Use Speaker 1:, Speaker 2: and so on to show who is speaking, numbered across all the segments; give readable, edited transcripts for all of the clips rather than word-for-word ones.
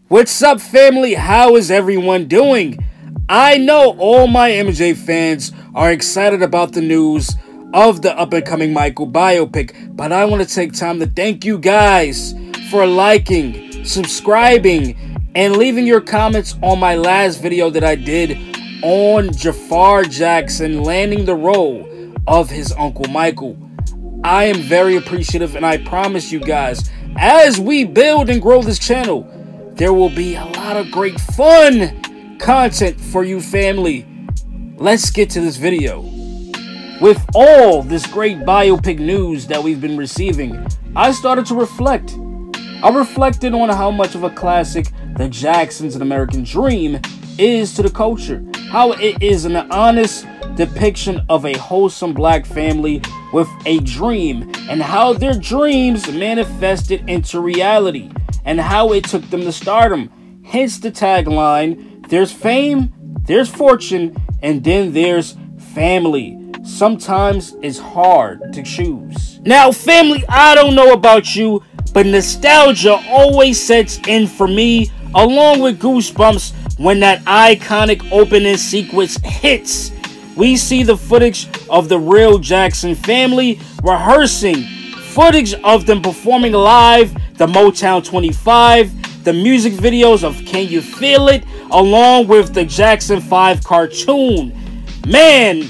Speaker 1: What's up, family? How is everyone doing? I know all my MJ fans are excited about the news of the up-and-coming Michael biopic, but I want to take time to thank you guys for liking, subscribing, and leaving your comments on my last video that I did on Jafar Jackson landing the role of his Uncle Michael. I am very appreciative, and I promise you guys, as we build and grow this channel, there will be a lot of great fun content for you, family. Let's get to this video. With all this great biopic news that we've been receiving, I started to reflect. I reflected on how much of a classic The Jacksons: An American Dream is to the culture. How it is an honest depiction of a wholesome black family with a dream, and how their dreams manifested into reality, and how it took them to stardom. Hence the tagline, there's fame, there's fortune, and then there's family. Sometimes it's hard to choose. Now, family, I don't know about you, but nostalgia always sets in for me, along with goosebumps when that iconic opening sequence hits. We see the footage of the real Jackson family rehearsing, footage of them performing live, the Motown 25, the music videos of Can You Feel It, along with the Jackson 5 cartoon. Man,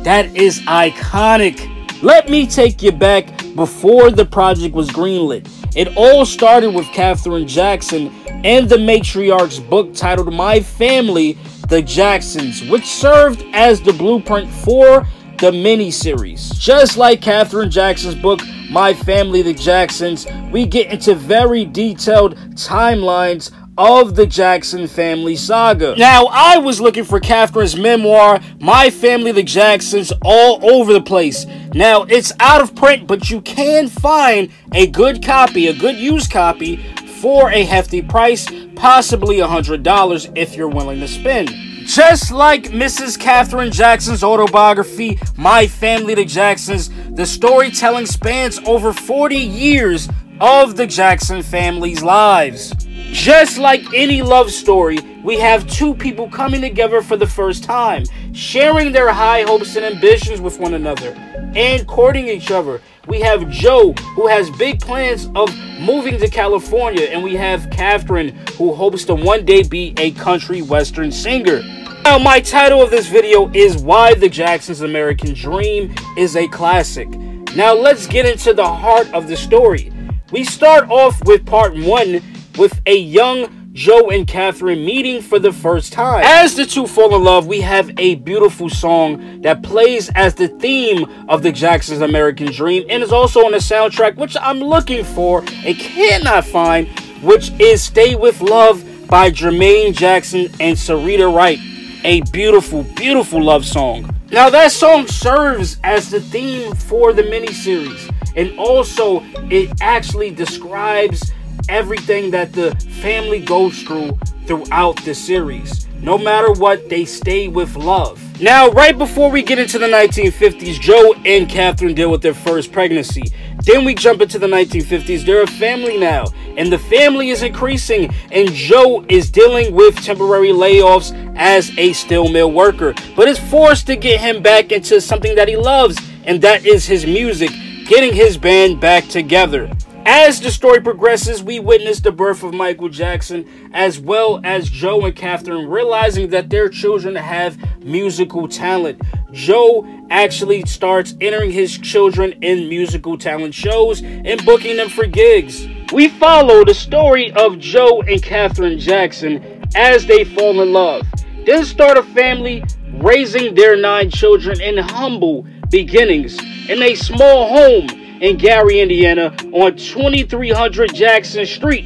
Speaker 1: that is iconic. Let me take you back before the project was greenlit. It all started with Katherine Jackson and the matriarch's book titled My Family, The Jacksons, which served as the blueprint for the miniseries. Just like Katherine Jackson's book, My Family, The Jacksons, we get into very detailed timelines of the Jackson family saga. Now, I was looking for Katherine's memoir, My Family, The Jacksons, all over the place. Now, it's out of print, but you can find a good copy, a good used copy, for a hefty price, possibly $100 if you're willing to spend. Just like Mrs. Katherine Jackson's autobiography, My Family, The Jacksons, the storytelling spans over 40 years of the Jackson family's lives. Just like any love story, we have two people coming together for the first time, sharing their high hopes and ambitions with one another, and courting each other. We have Joe, who has big plans of moving to California, and we have Katherine, who hopes to one day be a country western singer. Now, my title of this video is Why the Jacksons' American Dream is a Classic. Now, let's get into the heart of the story. We start off with part 1 with a young Joe and Katherine meeting for the first time. As the two fall in love, we have a beautiful song that plays as the theme of the Jacksons' American Dream, and is also on the soundtrack, which I'm looking for and cannot find, which is Stay With Love by Jermaine Jackson and Sarita Wright. A beautiful, beautiful love song. Now, that song serves as the theme for the miniseries, and also it actually describes everything that the family goes through throughout the series. No matter what, they stay with love. Now, right before we get into the 1950s, Joe and Katherine deal with their first pregnancy. Then we jump into the 1950s. They're a family now, and the family is increasing, and Joe is dealing with temporary layoffs as a steel mill worker, but is forced to get him back into something that he loves, and that is his music, getting his band back together. As the story progresses, we witness the birth of Michael Jackson, as well as Joe and Katherine realizing that their children have musical talent. Joe actually starts entering his children in musical talent shows and booking them for gigs. We follow the story of Joe and Katherine Jackson as they fall in love, then start a family, raising their 9 children in humble beginnings in a small home in Gary, Indiana, on 2300 Jackson Street.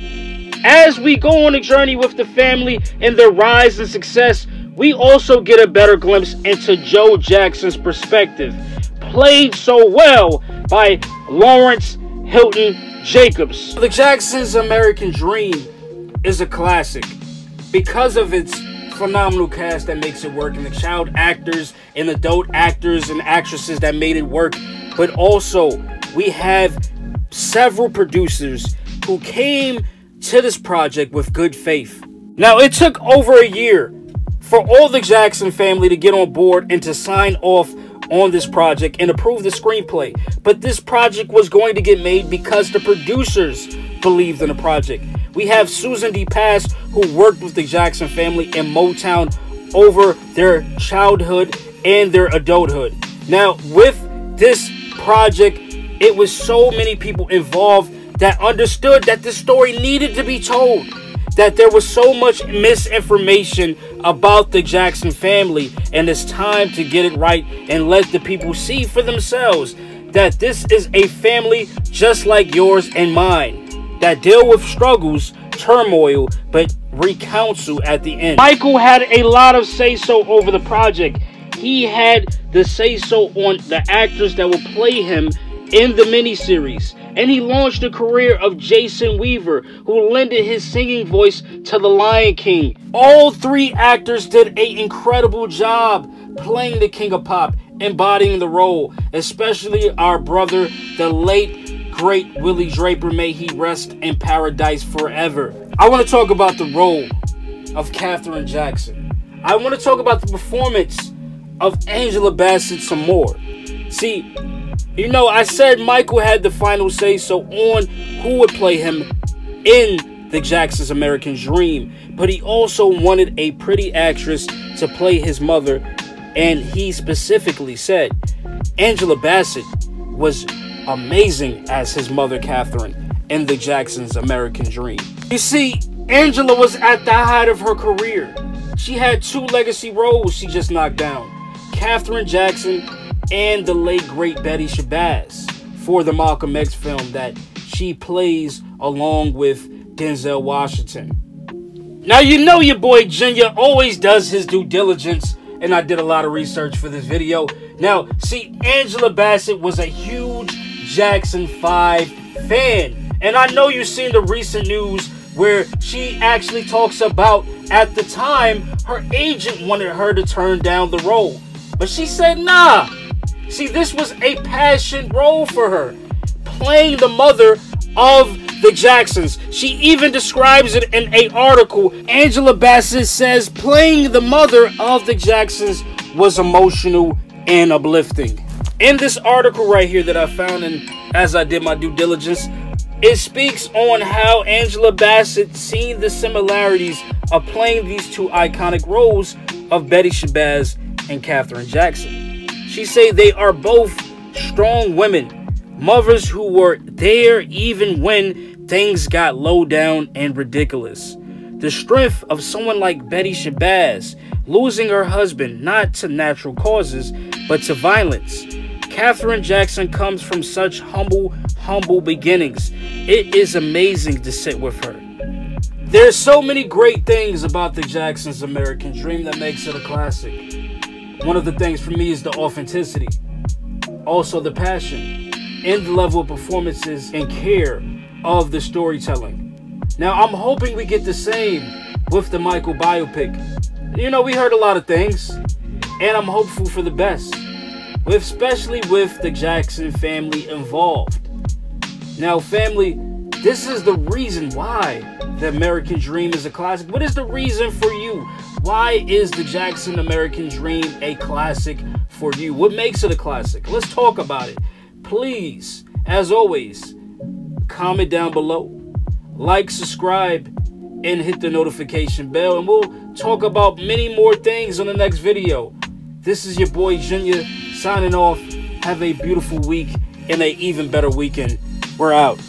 Speaker 1: As we go on a journey with the family and their rise and success, we also get a better glimpse into Joe Jackson's perspective, played so well by Lawrence Hilton Jacobs. The Jacksons' American Dream is a classic because of its phenomenal cast that makes it work, and the child actors and adult actors and actresses that made it work, but also we have several producers who came to this project with good faith. Now, it took over a year for all the Jackson family to get on board and to sign off on this project and approve the screenplay. But this project was going to get made because the producers believed in the project. We have Susan D. Pass, who worked with the Jackson family in Motown over their childhood and their adulthood. Now, with this project, it was so many people involved that understood that this story needed to be told, that there was so much misinformation about the Jackson family, and it's time to get it right and let the people see for themselves that this is a family just like yours and mine, that deal with struggles, turmoil, but recounsel at the end. Michael had a lot of say-so over the project. He had the say-so on the actors that will play him in the miniseries, and he launched the career of Jason Weaver, who lended his singing voice to The Lion King. All three actors did an incredible job playing the King of Pop, embodying the role, especially our brother, the late, great Willie Draper. May he rest in paradise forever. I want to talk about the role of Katherine Jackson. I want to talk about the performance of Angela Bassett some more. See, you know, I said Michael had the final say-so on who would play him in the Jackson's American Dream, but he also wanted a pretty actress to play his mother, and he specifically said Angela Bassett was amazing as his mother, Katherine, in the Jackson's American Dream. You see, Angela was at the height of her career. She had two legacy roles she just knocked down: Katherine Jackson and the late great Betty Shabazz for the Malcolm X film that she plays along with Denzel Washington. Now, you know your boy Junior always does his due diligence, and I did a lot of research for this video. Now, see, Angela Bassett was a huge Jackson 5 fan, and I know you've seen the recent news where she actually talks about, at the time, her agent wanted her to turn down the role, but she said nah. See, this was a passion role for her, playing the mother of the Jacksons. She even describes it in an article. Angela Bassett says playing the mother of the Jacksons was emotional and uplifting. In this article right here that I found, and as I did my due diligence, it speaks on how Angela Bassett seen the similarities of playing these two iconic roles of Betty Shabazz and Katherine Jackson. She say they are both strong women, mothers who were there even when things got low down and ridiculous. The strength of someone like Betty Shabazz, losing her husband not to natural causes, but to violence. Katherine Jackson comes from such humble beginnings. It is amazing to sit with her. There's so many great things about the Jackson's American Dream that makes it a classic. One of the things for me is the authenticity, also the passion, and the level of performances and care of the storytelling. Now, I'm hoping we get the same with the Michael biopic. You know, we heard a lot of things, and I'm hopeful for the best, especially with the Jackson family involved. Now, family, this is the reason why the American Dream is a classic. What is the reason for you? Why is the Jackson American Dream a classic for you? What makes it a classic? Let's talk about it. Please, as always, comment down below, like, subscribe, and hit the notification bell, and we'll talk about many more things on the next video. This is your boy Junior signing off. Have a beautiful week and an even better weekend. We're out.